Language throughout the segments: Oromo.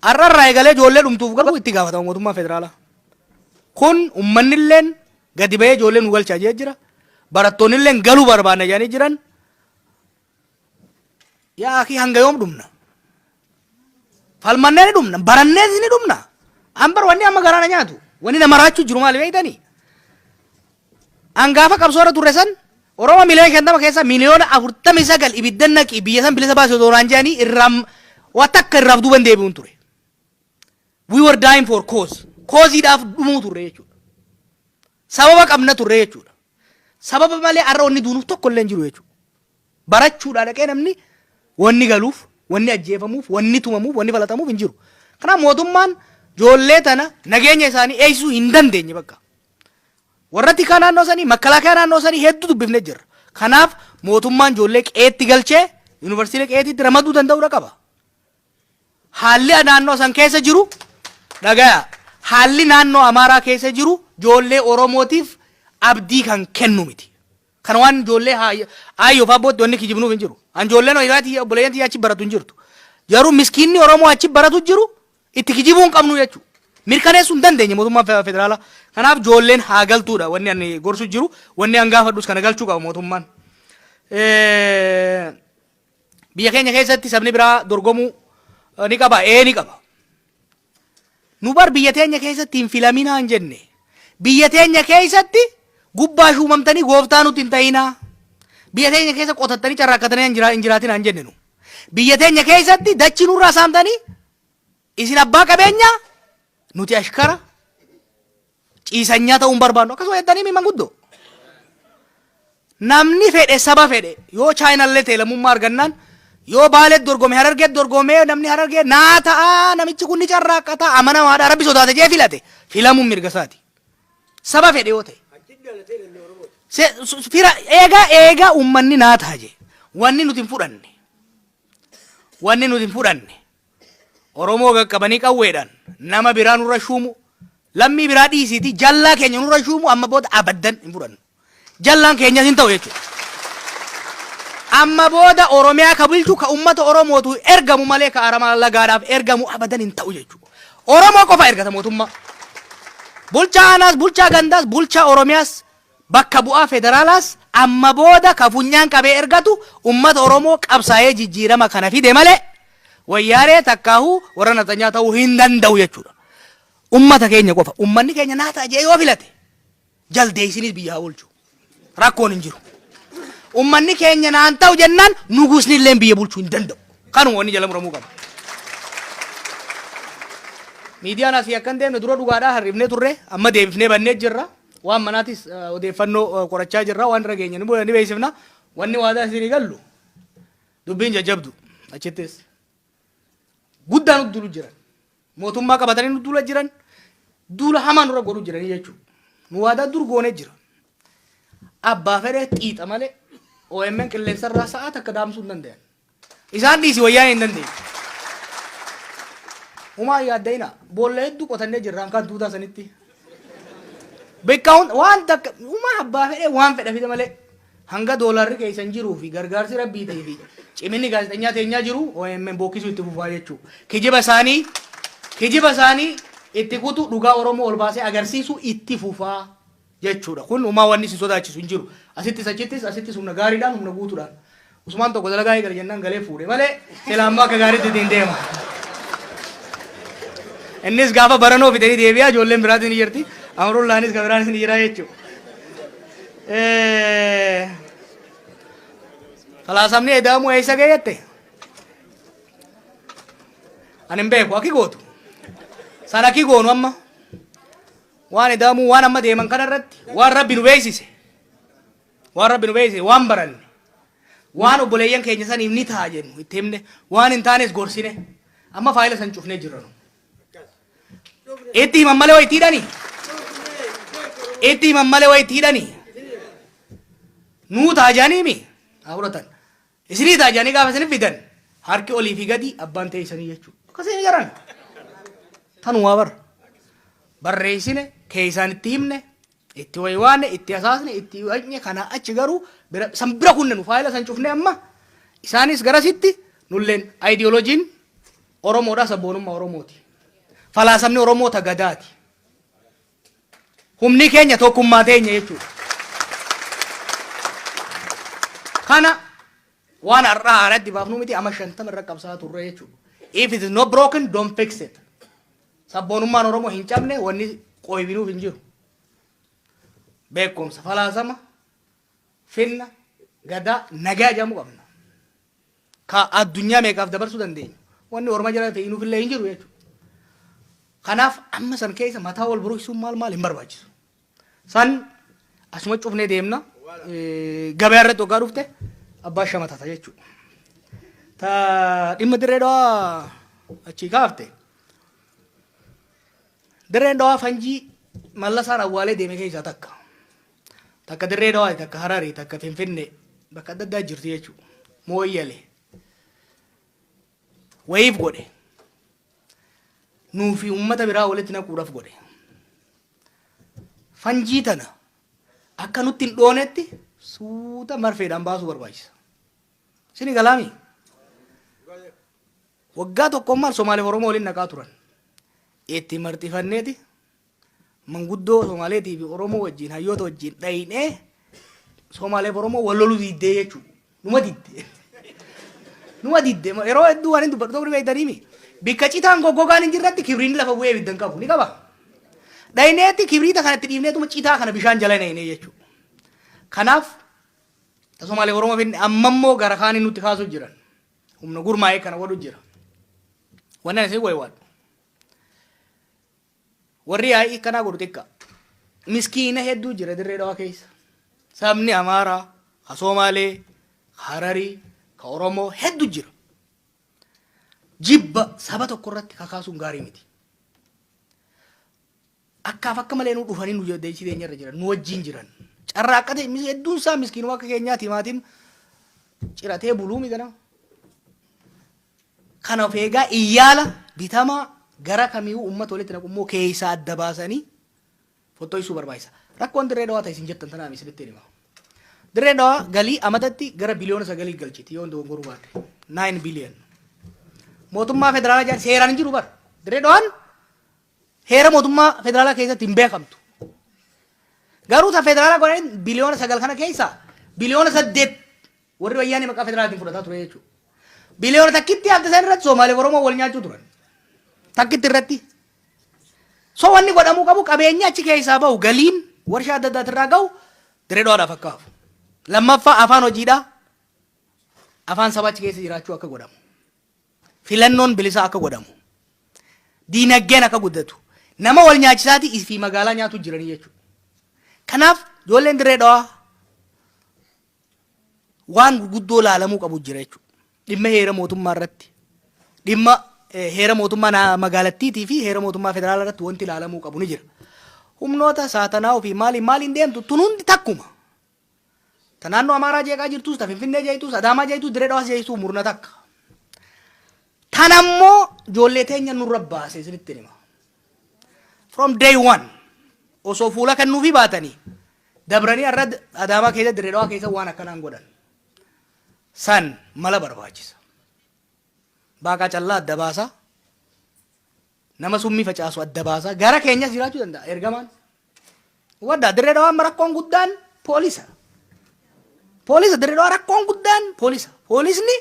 arrarraa eegalee ijoollee dhumtuuf garuu itti gaafatama mootummaa federaalaa. Kun uummanni illeen gadi ba'ee ijoollee nu galchaa jira. Barattoonni illeen galuu barbaanna jedhanii jiran. Yaa akii hanga yoom dhumna? Falmannee ni dhumna, barannees ni dhumna. Ambar wanni amma garaana nyaatu. Wanni nama raachuu jiru maali beektanii? Angaafa qabsoora turre san Oromoo miliyoona 50 keessa miliyoona 49 ibiddan naqi biyya san bilisa baasuu doonaan jedhanii irraam watakka irraaf duuban deebi'uun ture. We were dying for cause. Causeidhaaf dhumuu turre jechuudha. Sababa qabna turre jechuudha. Sababa malee arra wanni duunuuf tokko illee hin jiru jechuudha. Barachuudhaa dhaqee namni wanni galuuf, wanni ajjeefamuuf, wanni tumamuuf, wanni falatamuuf hin jiru. Kanaaf mootummaan ijoollee tana nageenya isaanii eegsisuu hin dandeenye bakka. Warra tikaa naannoo sanii, makalaakaa naannoo sanii hedduu dubbifnee jirra. Kanaaf mootummaan ijoollee qeetti galchee yuunivarsiitii qeetiitti ramaduu danda'uudha qaba. Haalli naannoo san keessa jiru dhagaya. Haalli naannoo Amaaraa keessa jiru ijoollee Oromootiif abdii kan kennu miti. Kan waan ijoollee ayyoo fa'aa wanni kijibnuuf hin jiru. An ijoolleen ho'ilaati obboleeyyanti achi baratu hin jirtu. Jaruu miskiinni Oromoo achi baratu jiru itti kijibuu hin qabnu jechuudha. Mirkaneessuu hin dandeenye mootummaa federaalaa. Kanaaf ijoolleen haa galtuudha wanni ani gorsu jiru. Wanni an gaafadhus kana galchuu qaba mootummaan. Biyya keenya keessatti sabni biraa dorgomuu ni qaba. Ni qaba. Nu bar biyya teenya keessatti hin filaminaa hin jenne. Biyya teenya keessatti gubbaa shuumamtanii gooftaa nuti hin ta'inaa. Biyya teenya keessa qotattanii carraaqqatanii hin jiraatinaa hin jenne nu. Biyya teenya keessatti dachii nurraa saamtanii isin abbaa qabeenyaa nuti ashkara ciisanyaa ta'uun barbaannu akkasuma jettanii mi manguddoo. Namni fedhe saba fedhe yoo chaayinallee ta'e lammummaa argannaan yoo baaleet dorgome harargeet dorgomee namni harargee naa ta'a namichi kun ni carraaqqata amanamaadha rabbi sodaate jee filate filamuun mirga isaati. Saba fedhe yoo ta'e. Fira eega uummanni naa ta'a jee wanni nuti hin fudhanne. Wanni nuti hin fudhanne. Oromoo qaqqabanii qawweedhaan nama biraa nurra shuumu lammii biraa dhiisiiti jallaa keenya nurra shuumu amma booda abaddan hin fudhannu. Jallaan keenyas hin ta'u jechuudha. Amma booda Oromiyaa ka bulchu ka uummata Oromootu ergamu malee ka Aramaa lagaadhaaf ergamu abadan hin ta'u jechuudha. Oromoo qofa ergata mootummaa. Bulchaa aanaas, bulchaa gandaas, bulchaa Oromiyaas bakka bu'aa federaalaas amma booda ka funyaan qabee ergatu uummata Oromoo qabsaa'ee jijjiirama kana fide malee wayyaaree takkaahuu warra naxanyaa ta'uu hin danda'u jechuudha. Uummata keenya qofa. Uummanni keenya naa ta'a jee yoo filate jaldeessinis biyyaa oolchu. Rakkoon hin jiru. Uummanni keenya naan ta'u jennaan nugusni illee biyya bulchuu hin danda'u. Kanuma wanni jala muramuu qaba. Miidiyaan asii akkan deemne dura dhugaadhaa harribnee turre amma deebifnee bannee jirra. Waan manaatis odeeffannoo qorachaa jirra waan irra geenya ni beeksifna. Wanni waadaa isinii gallu dubbiin jajjabdu achittis. Guddaan nutti dulu jiran. Mootummaa qabatanii nutti dula jiran. Dula hamaan nurra godhu jiranii jechuudha. Nu waadaa dur goonee jira. Abbaa fedhee xiixa malee OMN qilleensarraa sa'aat akka daamsuu hin danda'an. Isaan dhiisii wayyaa hin dandeenye. Umaa yaaddayina boolla hedduu qotannee jirraan kan tuutaa sanitti. Beekaawwan waan takka umaa abbaa fedhee waan fedha fide malee hanga doolarri keessan jiruu fi gargaarsi rabbii ta'ee fi ciminni gaazexeenyaa teenyaa jiru OMN bookkisuu itti fufaa jechuudha. Kijiba isaanii itti kutu dhugaa Oromoo ol baasee agarsiisu itti fufaa jechuudha. Kun umaa wanni si sodaachisu hin jiru. Asittis humna gaariidhaan humna guutuudhaan. Usmaan tokko dalagaa eegale jennaan galee fuudhe malee silaammaa akka gaariitti ittiin deema. Innis gaafa baranoo fidanii deebi'aa ijoolleen biraatiin ni jirti. Amurullaanis kan biraanis ni jira jechuudha. Falaasamni eedamuu eessa geeyyatte? Ani hin beeku akki gootu. San akki goonu amma. Waan eedamuu waan amma deeman kanarratti waan rabbi nu beeksise. Waan baranne. Waan obboleeyyan keenya saniif ni ta'a jennu itti himne waan hin taanes gorsine. Amma faayila san cufnee jirra. Itti himan malee wayitiidhani. Itti himan malee wayitiidhani. Nuu taajaniimi. Afuratan. Isinii taajanii gaafa isinif fidan. Harki olii fi gadi abbaan teessanii jechuudha. Akkasii ni jaran. Tanuma bar. Barreessine keessaan itti himne. Itti waywaanne itti asaasne itti wajne kana achi garuu san bira kunne nu faayila san cufne amma. Isaanis garasitti nulleen ideoloojiin Oromoodhaa sabboonummaa Oromooti. Falaasamni Oromoota gadaati. Humni keenya tokkummaa teenya jechuudha. Kana waan har'aa haaratti baafnu miti amma 50 irra qabsaa turre jechuudha. If it is not broken, don't fix it. Sabboonummaan Oromoo hin cabne wanni qoybinuuf hin jiru. Beekumsa falaasama finna gadaa nagaa jedhamu qabna. Ka addunyaa meeqaaf dabarsuu dandeenya. Wanni Oromoo jala fe'inuuf illee hin jiru jechuudha. Kanaaf amma san keessa mataa wal buruqsuun maal hin barbaachisu. San asuma cufnee deemna. Gabaa irratti ogaa dhufte abbaa shamatata jechuudha. Ta dhimma dirree dhawaa achii kaafte. Dirreen dhawaa fanjii mallasaan awwaalee deeme keessaa takka. Takka dirree dhawaa takka Hararii takka Finfinnee bakka adda addaa jirti jechuudha. Mooyyalee. Wayiif godhe. Nuufi uummata biraa walitti naquudhaaf godhe. Fanjii tana akka nutti hin dhoonetti suuta marfeedhaan baasuu barbaachisa. Sini galaami. Waggaa tokkommaan Somaaliif Oromoo waliin naqaa turan. Itti marxifanneeti manguddoo Somaaleetii fi Oromoo wajjin hayyoota wajjin dhayinee Somaaliif Oromoo wal loluu diddee jechuudha. Numa diddee. Numa diddee yeroo hedduu waan hin dubbatu tokko beektaniimi. Bikka citaan goggogaan hin jirretti kibriin lafa bu'ee ibiddan qabu ni qaba. Dhayineetti kibriita kanatti dhiibneetuma citaa kana bishaan jala na'inee jechuudha. Kanaaf Somaaliif Oromoo finne ammammoo gara kaaniin nutti kaasuu jiran. Humna gurmaa'ee kana godhu jira. Wannan sai waywaad. Warri yaa'ii kanaa godhu xiqqa. Miskiina hedduu jira dirree dhawaa keessa. Sabni Amaaraa, ka Somaalee, ka Hararii, ka Oromoo hedduu jira. Jibba saba tokko irratti kakaasuun gaarii miti. Akkaaf akka malee nu dhufanii nu deessii teenyarra jiran, nu wajjin jiran. Carraa akka ta'e hedduun isaa miskiinuma akka keenyaati maatiin ciratee buluu midhana. Kanaaf egaa iyyaala bitamaa gara kamiyyuu uummata walitti naqummoo keessaa adda baasanii fottoisuu barbaachisa. Rakkoon dirree dhawaa ta'e isin jettan tanaa misilitti hima. Dirree dhawaa galii amatatti gara biliyoona 9 galchiti yoo dogongoruu baate 9 biliyoon. Mootummaa federaalaa jaan seeraan hin jiru bar. Dirree dhawaan heera mootummaa federaalaa keessatti hin beekamtu. Garuu ta federaalaa godhan biliyoona 9 kana keessaa biliyoona 8 warri wayyaanii maqaa federaalaatiin fudhataa ture jechuudha. Biliyoona takkitti adda isaan irratti Somaaliif Oromoo wal nyaachuu turan. Takkitti irratti. So wanni godhamuu qabu qabeenya achi keessaa bahu galiin warshaa adda addaa irraa gahu dirree dhawaadhaaf akka hafu. Lammaffaa afaan hojiidhaa afaan sabaa achi keessa jiraachuu akka godhamu. Filannoon bilisaa akka godhamu. Diinagdeen akka guddatu. Nama wal nyaachisaati fi magaalaa nyaatu jiranii jechuudha. Kanaaf ijoolleen dirree dhawaa waan gurguddoo laalamuu qabu jira jechuudha. Dhimma heera mootummaa irratti dhimma heera mootummaa magaalattiitii fi heera mootummaa federaalaa irratti wanti ilaalamuu qabu ni jira. Humnoota saatanaa ofii maaliin deemtu tun hundi takkuma. Ta naannoo Amaaraa jeeqaa jirtus, ta Finfinnee jeeqtus, Adaamaa jeeqtus, Dirree Dhawaas jeeqtus murna takka. Tan ammoo ijoollee teenya nurra baase isinitti hima. From day one osoo fuula kennuufii baatanii dabranii irra Adaamaa keessa Dirree Dhawaa keessa waan akkanaan godhan. San mala barbaachisa. Baaqaa callaa adda baasaa. Nama summii facaasu adda baasaa. Gara keenyas jiraachuu danda'a ergamaan. Waddaa Dirree Dhawaan rakkoon guddaan poolisa. Poolisa Dirree Dhawaa rakkoon guddaan poolisa. Poolisni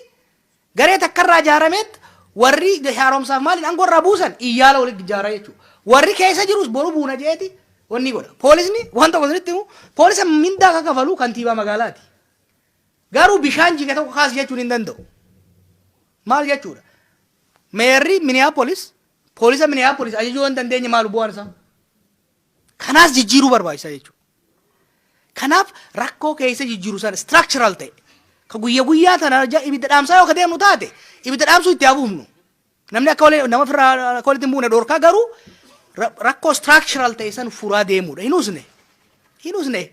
garee takkarraa ijaarameet warri haaromsaaf maaliin angorraa buusan iyyaala walitti ijaaraa jechuudha. Warri keessa jirus boru buuna jeeti wanni godha. Poolisni wanta gosoonitti himu poolisa mindaa akka kafalu kantiibaa magaalaati. Garuu bishaan jige tokko kaas jechuun hin danda'u. Maal jechuudha? Meerri Minneapolis, poolisa Minneapolis ajajuu hin dandeenye maal bu'aan isaa? Kanaas jijjiiruu barbaachisa jechuudha. Kanaaf rakkoo keessa jijjiiruu sana structural ta'e. Ka guyyaa tana ibidda dhaamsaa yoo ka deemnu taate ibidda dhaamsuu itti hafuufnu. Namni akka nama firraa akka walitti hin buune dhorkaa garuu rakkoo structural ta'e san furaa deemuudha. Hin usne.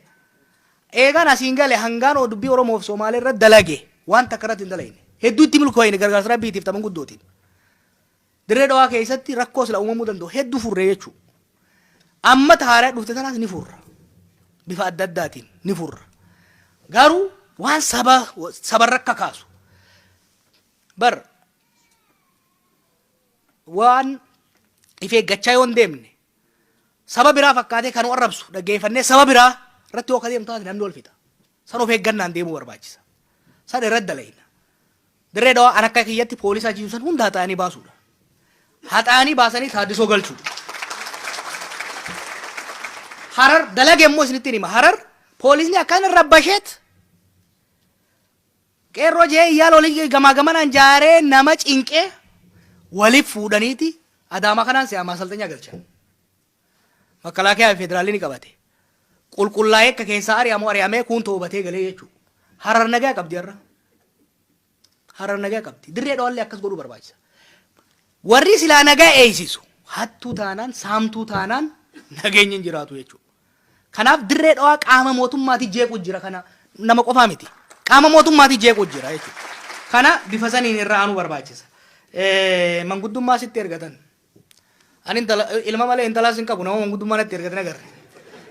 Eegaan asiin gale hangaan dubbii Oromoo fi Somaalee irra dalage waan takka irratti hin dalagine. Hedduu itti milkooyine gargaarsa rabbiitiif taman guddootiin. Dirree Dhawaa keessatti rakkoo sila uumamuu danda'u hedduu furree jechuudha. Amma taaree dhufte tanaas ni furra. Bifa adda addaatiin ni furra. Garuu waan sabarra akka kaasu. Bar waan ifee gachaa yoon deemne saba biraa fakkaatee kan arrabsu dhaggeeffannee saba biraa irratti yoo kadeemtu taate namni wal fixa. San of eeggannaan deemuu barbaachisa. San irratti dalayna. Dirree dhawaa an akka kiyyatti poolisa achiisusan hunda haxaanii baasuudha. Haxaanii baasanii taaddisoo galchuudha. Harar dalage immoo isinitti hima. Harar poolisni akkaan rabbasheet qeerroo jee iyyaal olii gamaa gamanaan jaaree nama cinqee waliif fuudhaniiti Adaamaa kanaan si'amaa salxanya galchan. Makalaakaa federaalii ni qabate. Qulqullaa'ee akka keessaa ari'amu ari'amee kun toobatee galee jechuudha. Harar nagaa qabdi har'a. Harar nagaa qabdi. Dirree dhawaallee akkas godhuu barbaachisa. Warri silaa nagaa eeysisu hattuu taanaan saamtuu taanaan nageenyi hin jiraatu jechuudha. Kanaaf dirree dhawaa qaama mootummaatii jeequ jira kana nama qofaa miti. Qaama mootummaatii jeequ jira jechuudha. Kana bifa saniin irraa aanuu barbaachisa. Manguddummaa sitti ergatan. Ani ilma malee intalaas hin qabu nama manguddummaa natti ergatan agarre.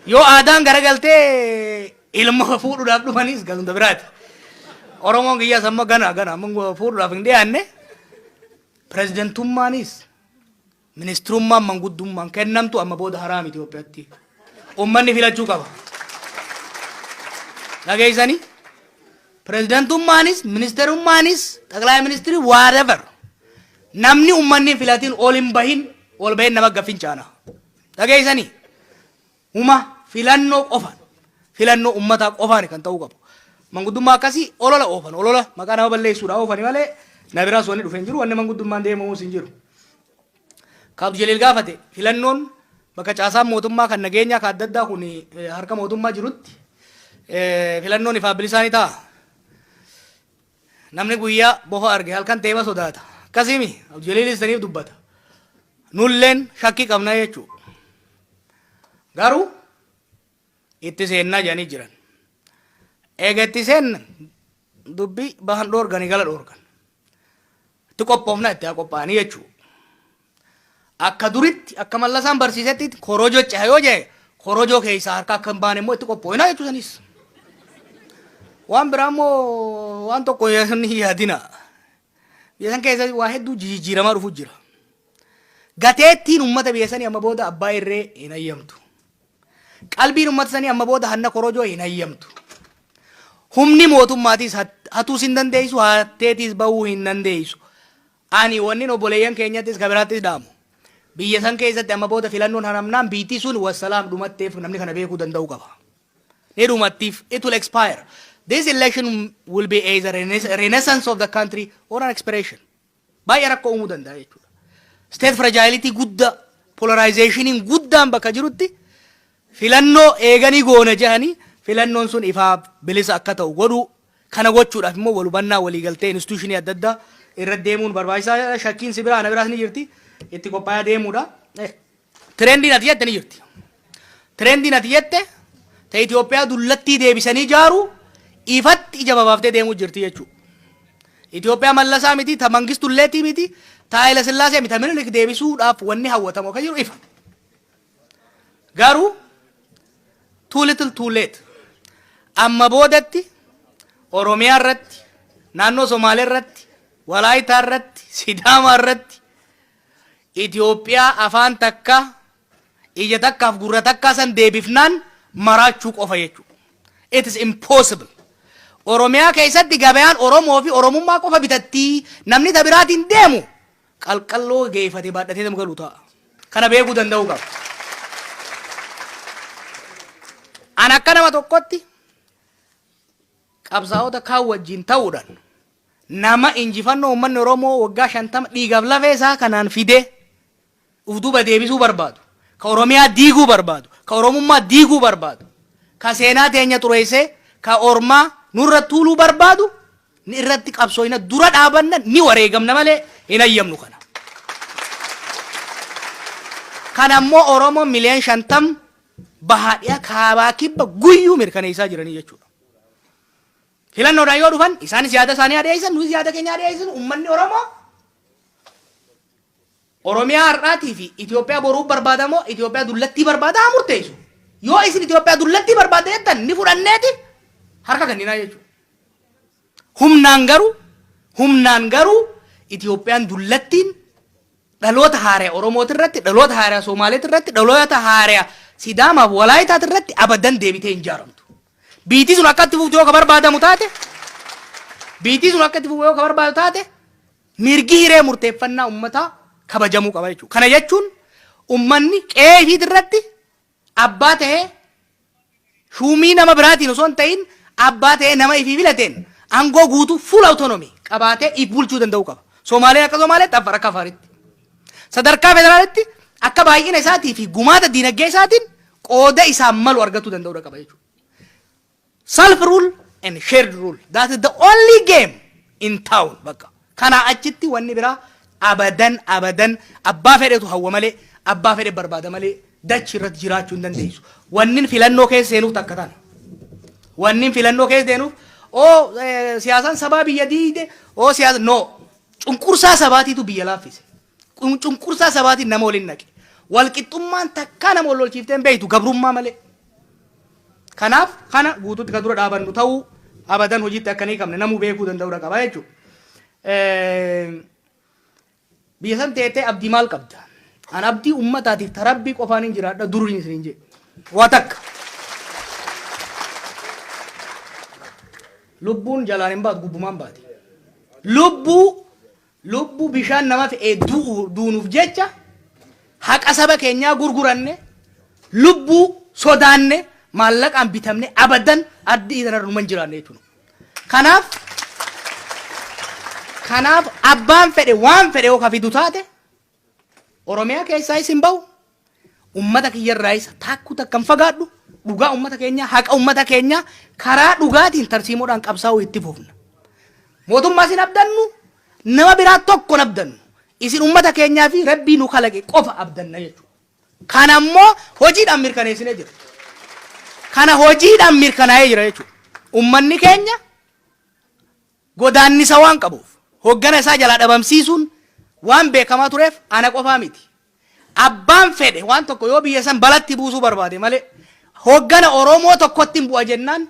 Yoo aadaan garagaltee ilma fuudhuudhaaf dhufanis galunda biraati. Oromoon kiyyaas amma gana fuudhuudhaaf hin dhiyaanne pirezidentummaanis ministirummaan manguddummaan kennamtu amma booda haraam Itoophiyaatti. Uummanni filachuu qaba. Dhageessanii pirezidentummaanis ministeerummaanis xaqilaa ministirii whatever namni uummanni filatiin ol hin bahin ol bahin nama gaffin caana. Dhageessanii filannoo qofaan filannoo uummataa qofaan kan ta'uu qabu. Manguddummaa akkasii olola oofan olola maqaa nama balleessuudhaa oofani malee na biraas wanni dhufee hin jiru wanni manguddummaan deemamuus hin jiru. Kaabdu Jaliil gaafate filannoon bakka caasaan mootummaa kan nageenyaa kan adda addaa kun harka mootummaa jirutti filannoon ifaa bilisaanii ta'a. Namni guyyaa bofa arge halkan teeba sodaata. Akkasimi Kaabdu Jaliilis saniif dubbata. Nulleen shakkii qabna jechuudha. Garuu itti seennaa jedhanii jiran. Eega itti seenna dubbii bahan dhoorganii gala dhoorgan. Itti qophoofna itti haa qophaa'anii jechuudha. Akka duritti akka mallasaan barsiisetti korojoo ceha yoo jee korojoo keessaa harka akka hin baane immoo itti qophoofna jechuusanis. Waan biraa immoo waan tokko ni yaadina. Biyya san keessa waa hedduu jijjiiramaa dhufu jira. Gateettiin uummata biyya sanii amma booda abbaa irree hin hayyamtu. Qalbiin uummata sanii amma booda hanna korojoo hin hayyamtu. Humni mootummaatis hatuus hin dandeessu hatteetis bahuu hin dandeessu. Ani wanni obboleeyyan keenyattis kabiraattis dhaamu. Biyya san keessatti amma booda filannoon hanamnaan biitii sun wassalaam dhumatteef namni kana beekuu danda'u qaba. Ni dhumattiif it will expire. This election will be either a renaissance of the country or an expiration. Baay'ee rakkoo uumuu danda'a jechuudha. State fragility guddaa polarizationiin guddaan bakka jirutti filannoo eeganii goona jehanii filannoon sun ifaa bilisa akka ta'u godhu kana gochuudhaaf immoo wal hubannaa waliigaltee instituushinii adda addaa irra deemuun barbaachisaa. Shakkiin si biraa ana biraas ni jirti itti qophaa'aa deemuudha. Tirendiin ati jette ni jirti. Tirendiin ati jette ta Itoophiyaa dullattii deebisanii jaaru ifatti ija babaaftee deemuu jirti jechuudha. Itoophiyaa mallasaa miti ta mangistulleetii miti ta Haayila Sillaasee miti ta Minilik deebisuudhaaf wanni hawwatamu akka jiru ifa. Garuu too little too late. Amma boodatti Oromiyaa irratti naannoo Somaalee irratti Walaayitaa irratti Sidaamaa irratti Itoophiyaa afaan takka ija takkaaf gurra takkaa san deebifnaan maraachuu qofa jechuudha. It is impossible. Oromiyaa keessatti gabaan Oromoo fi Oromummaa qofa bitatti namni tabiraatiin deemu qalqalloo geeffatee baadhatee nama galu ta'a. Kana beekuu danda'uu qaba. An akka nama tokkotti qabsaa'ota kaan wajjin ta'uudhaan nama injifannoo uummanni Oromoo waggaa 50 dhiigaaf lafee isaa kanaan fidee uf duuba deebisuu barbaadu. Ka Oromiyaa diiguu barbaadu. Ka Oromummaa diiguu barbaadu. Ka seenaa teenya xureessee ka Ormaa nurra tuuluu barbaadu ni irratti qabsooyna dura dhaabanna ni wareegamna malee hin hayyamnu kana. Kana immoo Oromoo miliyoona 50 bahaadhiyaa kaabaa kibba guyyuu mirkaneessaa jiranii jechuudha. Filannoodhaan yoo dhufan isaanis yaada isaanii adeemsisan nuyi yaada keenya adeemsisan uummanni Oromoo Oromiyaa har'aatii fi Itoophiyaa boruuf barbaadamoo Itoophiyaa dullattii barbaadaa murteessu. Yoo isin Itoophiyaa dullattii barbaadda jettan ni fudhanneeti harka kenninaa jechuudha. Humnaan garuu Itoophiyaan dullattiin dhaloota haaraa Oromooti irratti, dhaloota haaraa Somaaleeti irratti, dhaloota haaraa Sidaamaaf Walaayitaati irratti abadan deebitee hin ijaaramtu. Biitii sun akka itti fuftu yoo ka barbaadamu taate, biitii sun akka itti fuftu yoo ka barbaadu taate, mirgi hiree murteeffannaa uummataa kabajamuu qaba jechuudha. Kana jechuun uummanni qe'ee ofii irratti abbaa ta'ee shuumii nama biraatiin osoo hin ta'in abbaa ta'ee nama ifii filateen aangoo guutuu full autonomy qabaatee if bulchuu danda'uu qaba. Somaaleen akka Somaaleetti, Affaar akka Affaaritti. Sadarkaa federaalitti akka baay'ina isaatii fi gumaata diinagdee isaatiin qooda isaan malu argatuu danda'uu qaba jechuudha. Self rule and shared rule. That is the only game in town. Bakka. Kana achitti wanni biraa abadan abbaa fedhetu hawwa malee abbaa fedhe barbaada malee dachi irratti jiraachuu hin dandeessu. Wannin filannoo keessa seenuuf takka taana. Wannin filannoo keessa seenuuf siyaasaan sabaa biyya diide siyaasa no. Cunqursaa sabaatiitu biyya laaffise. Cunqursaa sabaatiin nama waliin naqe. Walqixxummaan takka nama wal lolchiifteen beektu gabrummaa malee. Kanaaf kana guutuutti kan dura dhaabannu ta'uu abadan hojiitti akkanii qabne namuu beekuu danda'uu qaba jechuudha. Biyya san teettee abdii maal qabda? An abdii uummataatiif tarabbii qofaan hin jiraadha duruun isin hin jedhu. Waa takka. Lubbuun jalaan hin baatu gubbumaan baati. Lubbuu bishaan nama fe'ee duunuuf jecha haqa saba keenyaa gurguranne lubbuu sodaanne maallaqaan bitamne abadan addi irra numan jiraanne jechuudha. Kanaaf abbaan fedhe waan fedhe yoo kafidu taate Oromiyaa keessaa isin bahu ummata kiyyarraa isa takku takkan fagaadhu dhugaa ummata keenya haqa ummata keenya karaa dhugaatiin tarsiimoodhaan qabsaa'uu itti fufna. Mootummaa isin abdannu nama biraa tokko abdannu isin ummata keenyaa fi rabbii nu kalaqe qofa abdanna jechuudha. Kana immoo hojiidhaan mirkaneessinee jira. Kana hojiidhaan mirkanaa'ee jira jechuudha. Ummanni keenya godaannisa waan qabuuf hoggana isaa jalaa dhabamsiisuun waan beekamaa tureef ana qofaa miti. Abbaan fedhe waan tokko yoo biyya san balatti buusuu barbaade malee hoggana Oromoo tokkotti hin bu'a jennaan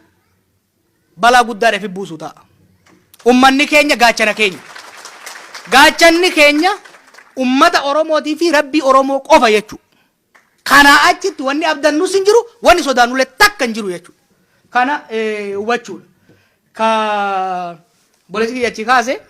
balaa guddaadhaaf buusuu ta'a. Ummanni keenya gaachana keenya. Gaachanni keenya ummata Oromootii fi rabbii Oromoo qofa jechuudha. Kana achitti wanni abdannus hin jiru, wanni sodaannullee takka hin jiru jechuudha. Kana hubachuudha. Ka boleessi kiyyachi kaase